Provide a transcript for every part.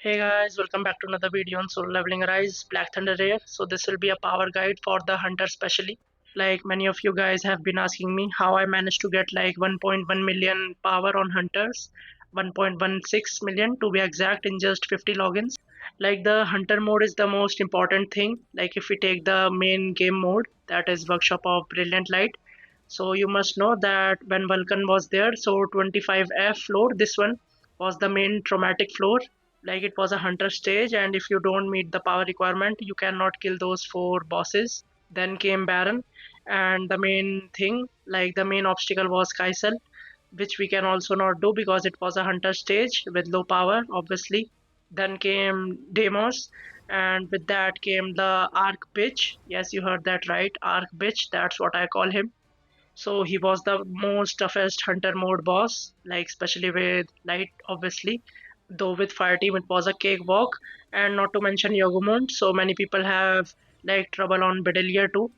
Hey guys, welcome back to another video on Solo Leveling Rise Black Thunder Rare. So this will be a power guide for the hunter specially. Like many of you guys have been asking me how I managed to get like 1.1 million power on hunters, 1.16 million to be exact in just 50 logins. Like the hunter mode is the most important thing. Like if we take the main game mode, that is Workshop of Brilliant Light. So you must know that when Vulcan was there, so 25F floor, this one was the main traumatic floor. Like it was a hunter stage, and if you don't meet the power requirement, you cannot kill those four bosses. Then came Baron, and the main thing, like the main obstacle was Kaisel, which we can also not do because it was a hunter stage with low power, obviously. Then came Deimos, and with that came the Arc Bitch. Yes, you heard that right, Arc Bitch, that's what I call him. So he was the most toughest hunter mode boss, like especially with light, obviously. Though with fire team it was a cakewalk, and not to mention Yogumon. So many people have like trouble on Bedelia too.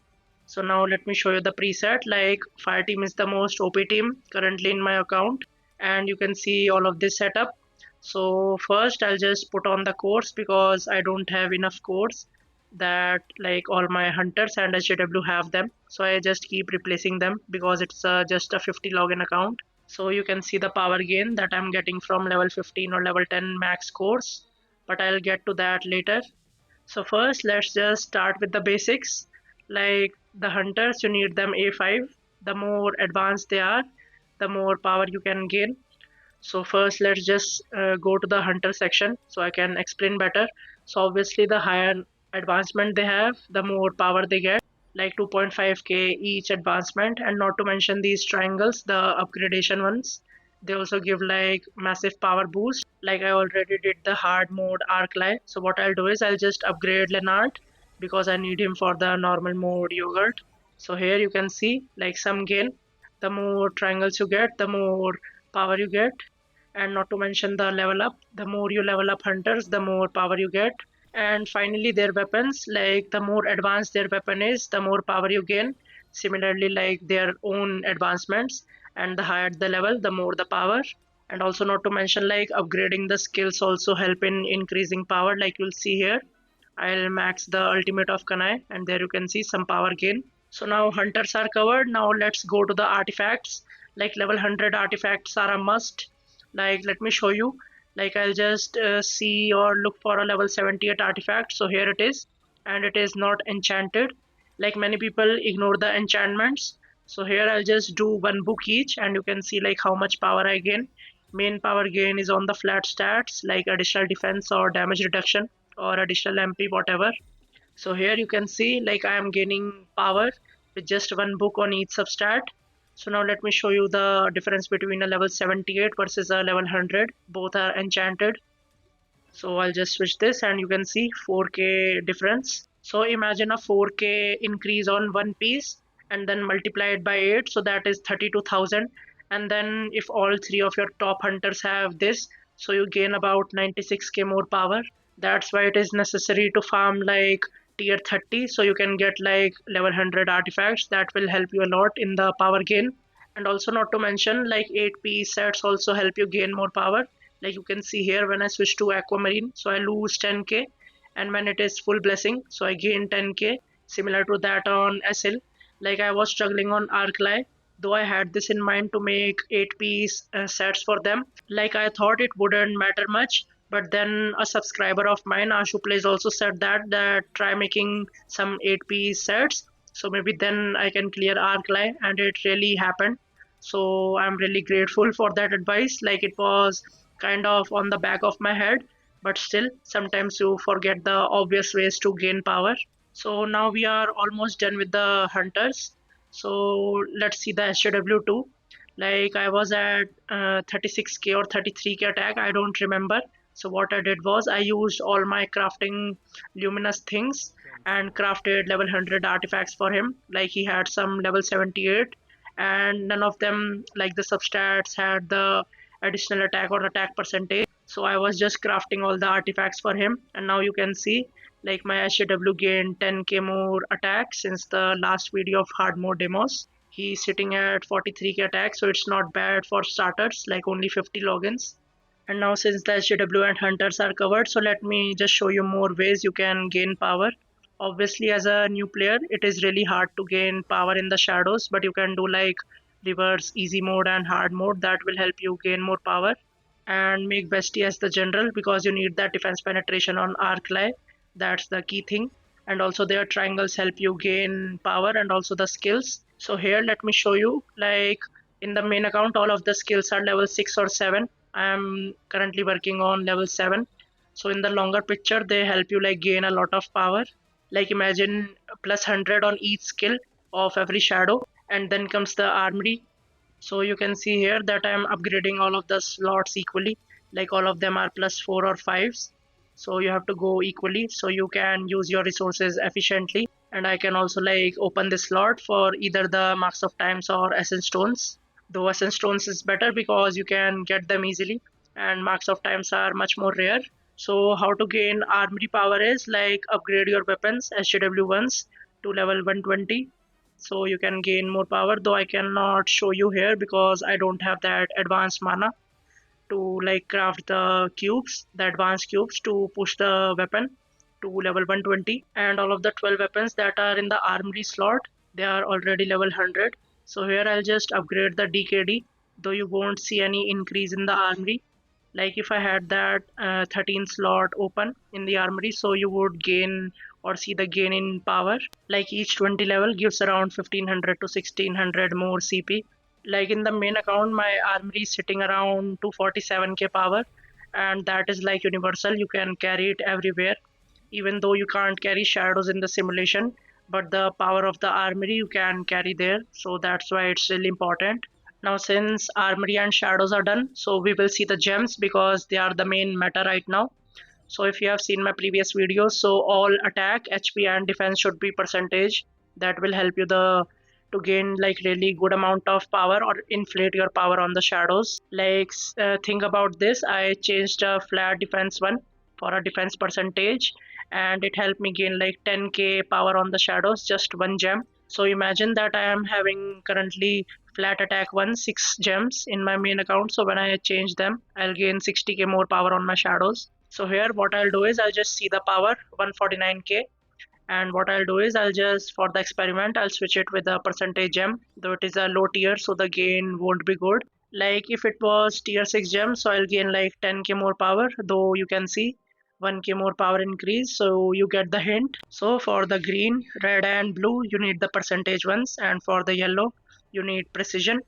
So now let me show you the preset. Like fire team is the most OP team currently in my account, and you can see all of this setup. So first I'll just put on the course because I don't have enough cores that like all my hunters and HW have them. So I just keep replacing them because it's just a 50 login account. So you can see the power gain that I'm getting from level 15 or level 10 max course, but I'll get to that later. So first let's just start with the basics. Like the hunters, you need them A5. The more advanced they are, the more power you can gain. So first let's just go to the hunter section so I can explain better. So obviously the higher advancement they have, the more power they get, like 2.5k each advancement, and not to mention these triangles, the upgradation ones. They also give like massive power boost. Like I already did the hard mode Arclight. So what I'll do is I'll just upgrade Lenart because I need him for the normal mode Yogurt. So here you can see like some gain. The more triangles you get, the more power you get, and not to mention the level up. The more you level up hunters, the more power you get. And finally their weapons, like the more advanced their weapon is, the more power you gain. Similarly, like their own advancements, and the higher the level, the more the power. And also not to mention like upgrading the skills also help in increasing power. Like you'll see here, I'll max the ultimate of Kanai, and there you can see some power gain. So now hunters are covered. Now let's go to the artifacts. Like level 100 artifacts are a must. Like let me show you. Like I'll just see or look for a level 78 artifact. So here it is, and it is not enchanted. Like many people ignore the enchantments. So here I'll just do one book each, and you can see like how much power I gain. Main power gain is on the flat stats like additional defense or damage reduction or additional MP, whatever. So here you can see like I am gaining power with just one book on each substat. So now let me show you the difference between a level 78 versus a level 100. Both are enchanted. So I'll just switch this, and you can see 4k difference. So imagine a 4k increase on one piece and then multiply it by 8, so that is 32,000. And then if all three of your top hunters have this, so you gain about 96k more power. That's why it is necessary to farm like tier 30 so you can get like level 100 artifacts. That will help you a lot in the power gain. And also not to mention like 8p sets also help you gain more power. Like you can see here, when I switch to aquamarine, so I lose 10k, and when it is full blessing, so I gain 10k. Similar to that on SL. Like I was struggling on Arclight, though I had this in mind to make 8 piece sets for them. Like I thought it wouldn't matter much, but then a subscriber of mine, Ashu Plays, also said that try making some 8 piece sets, so maybe then I can clear Arclight, and it really happened. So I'm really grateful for that advice. Like it was kind of on the back of my head, but still sometimes you forget the obvious ways to gain power. So now we are almost done with the hunters. So let's see the SJW2. Like I was at 36k or 33k attack, I don't remember. So what I did was I used all my crafting luminous things and crafted level 100 artifacts for him. Like he had some level 78, and none of them, like the substats, had the additional attack or attack percentage. So I was just crafting all the artifacts for him, and now you can see like my SJW gained 10k more attack since the last video of hard mode demos. He's sitting at 43k attack, so it's not bad for starters, like only 50 logins. And now since the HW and hunters are covered, so let me just show you more ways you can gain power. Obviously, as a new player, it is really hard to gain power in the shadows, but you can do like reverse, easy mode and hard mode that will help you gain more power. And make bestie as the general because you need that defense penetration on arc that's the key thing. And also their triangles help you gain power and also the skills. So here let me show you, like in the main account all of the skills are level 6 or 7. I am currently working on level 7. So in the longer picture they help you like gain a lot of power. Like imagine plus 100 on each skill of every shadow. And then comes the armory. So you can see here that I am upgrading all of the slots equally, like all of them are plus 4 or 5s. So you have to go equally so you can use your resources efficiently. And I can also like open this slot for either the marks of times or essence stones. Though essence stones is better because you can get them easily and marks of times are much more rare. So how to gain armory power is like upgrade your weapons SJW ones to level 120, so you can gain more power, though I cannot show you here because I don't have that advanced mana to like craft the advanced cubes to push the weapon to level 120. And all of the 12 weapons that are in the armory slot, they are already level 100. So here I'll just upgrade the DKD, though you won't see any increase in the armory. Like if I had that 13 slot open in the armory, so you would gain or see the gain in power. Like each 20 level gives around 1500 to 1600 more CP. Like in the main account my armory is sitting around 247k power, and that is like universal, you can carry it everywhere. Even though you can't carry shadows in the simulation, but the power of the armory you can carry there, so that's why it's really important. Now since armory and shadows are done, so we will see the gems because they are the main meta right now. So if you have seen my previous videos, so all attack, HP and defense should be percentage. That will help you the to gain like really good amount of power or inflate your power on the shadows. Like think about this, I changed a flat defense one for a defense percentage, and it helped me gain like 10k power on the shadows, just one gem. So imagine that I am having currently flat attack 6 gems in my main account, so when I change them I'll gain 60k more power on my shadows. So here what I'll do is I'll just see the power 149k, and what I'll do is I'll just, for the experiment, I'll switch it with a percentage gem, though it is a low tier so the gain won't be good. Like if it was tier 6 gem, so I'll gain like 10k more power, though you can see 1k more power increase, so you get the hint. So for the green, red and blue you need the percentage ones, and for the yellow you need precision,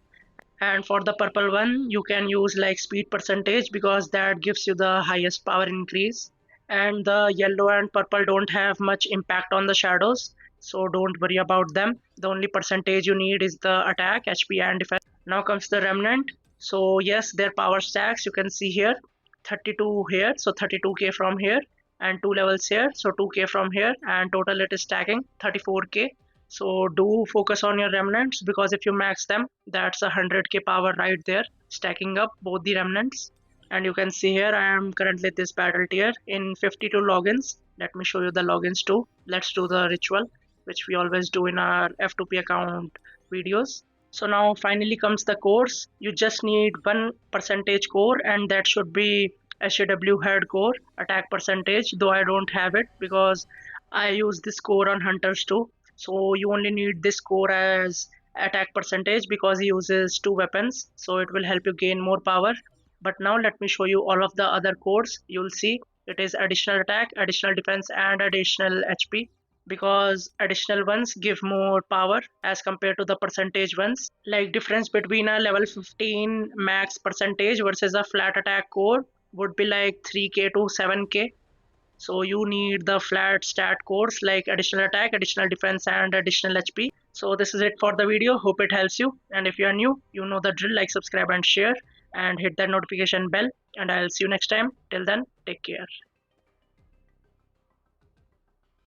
and for the purple one you can use like speed percentage because that gives you the highest power increase. And the yellow and purple don't have much impact on the shadows, so don't worry about them. The only percentage you need is the attack, HP and defense. Now comes the remnant. So yes, their power stacks you can see here, 32 here, so 32k from here, and 2 levels here, so 2k from here, and total it is stacking 34k. So do focus on your remnants because if you max them, that's 100k power right there, stacking up both the remnants. And you can see here I am currently this battle tier in 52 logins. Let me show you the logins too. Let's do the ritual, which we always do in our F2P account videos. So now finally comes the cores. You just need one percentage core, and that should be SAW head core attack percentage, though I don't have it because I use this core on hunters too. So you only need this core as attack percentage because he uses 2 weapons, so it will help you gain more power. But now let me show you all of the other cores. You'll see it is additional attack, additional defense and additional HP, because additional ones give more power as compared to the percentage ones. Like difference between a level 15 max percentage versus a flat attack core would be like 3k to 7k. So you need the flat stat cores like additional attack, additional defense and additional HP. So this is it for the video. Hope it helps you. And if you are new, you know the drill, like, subscribe and share and hit that notification bell. And I'll see you next time. Till then, take care.